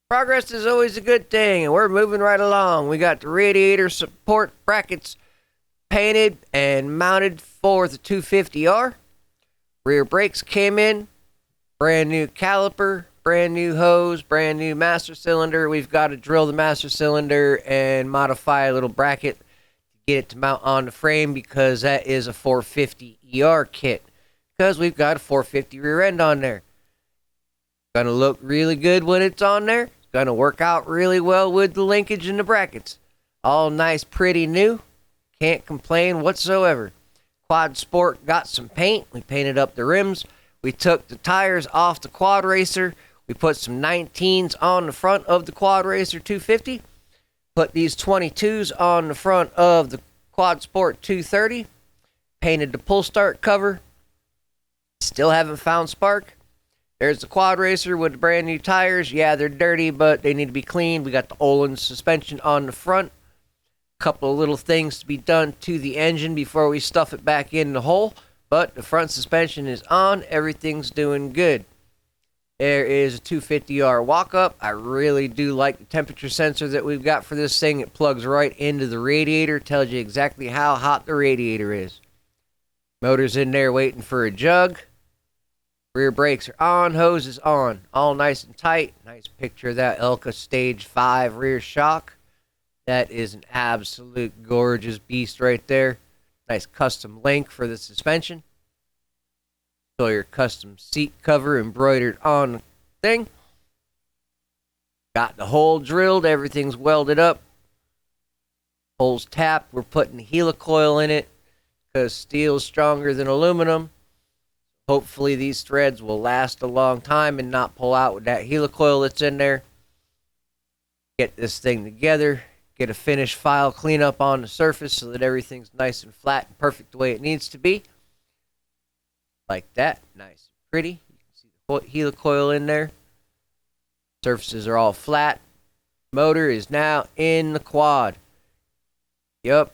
Progress is always a good thing, and we're moving right along. We got the radiator support brackets painted and mounted for the 250R. Rear brakes came in, brand new caliper, brand new hose, brand new master cylinder. We've got to drill the master cylinder and modify a little bracket to get it to mount on the frame because that is a 450ER kit. Because we've got a 450 rear end on there. Gonna look really good when it's on there. Gonna work out really well with the linkage and the brackets. All nice, pretty new. Can't complain whatsoever. Quad Sport got some paint. We painted up the rims. We took the tires off the Quad Racer. We put some 19s on the front of the Quad Racer 250. Put these 22s on the front of the Quad Sport 230. Painted the pull start cover. Still haven't found spark. There's the Quad Racer with the brand new tires. Yeah, they're dirty, but they need to be cleaned. We got the Ohlins suspension on the front. Couple of little things to be done to the engine before we stuff it back in the hole. But the front suspension is on. Everything's doing good. There is a 250R walk-up. I really do like the temperature sensor that we've got for this thing. It plugs right into the radiator. Tells you exactly how hot the radiator is. Motor's in there waiting for a jug. Rear brakes are on, hose is on, all nice and tight. Nice picture of that Elka Stage 5 rear shock. That is an absolute gorgeous beast right there. Nice custom link for the suspension. So your custom seat cover embroidered on the thing. Got the hole drilled, everything's welded up. Hole's tapped, we're putting helicoil in it because steel's stronger than aluminum. Hopefully these threads will last a long time and not pull out with that helicoil that's in there. Get this thing together. Get a finish file cleanup on the surface so that everything's nice and flat and perfect the way it needs to be. Like that. Nice and pretty. You can see the helicoil in there. Surfaces are all flat. Motor is now in the quad. Yup.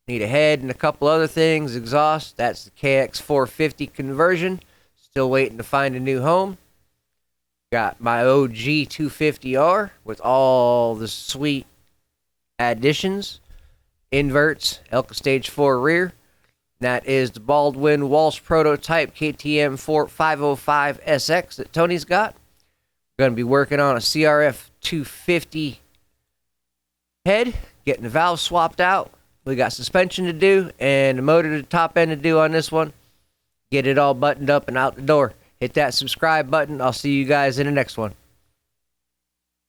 Need a head and a couple other things. Exhaust. That's the KX450 conversion. Still waiting to find a new home. Got my OG 250R with all the sweet additions. Inverts. Elka Stage 4 rear. That is the Baldwin Walsh prototype KTM 505SX that Tony's got. We're going to be working on a CRF 250 head. Getting the valve swapped out. We got suspension to do and the motor to the top end to do on this one. Get it all buttoned up and out the door. Hit that subscribe button. I'll see you guys in the next one.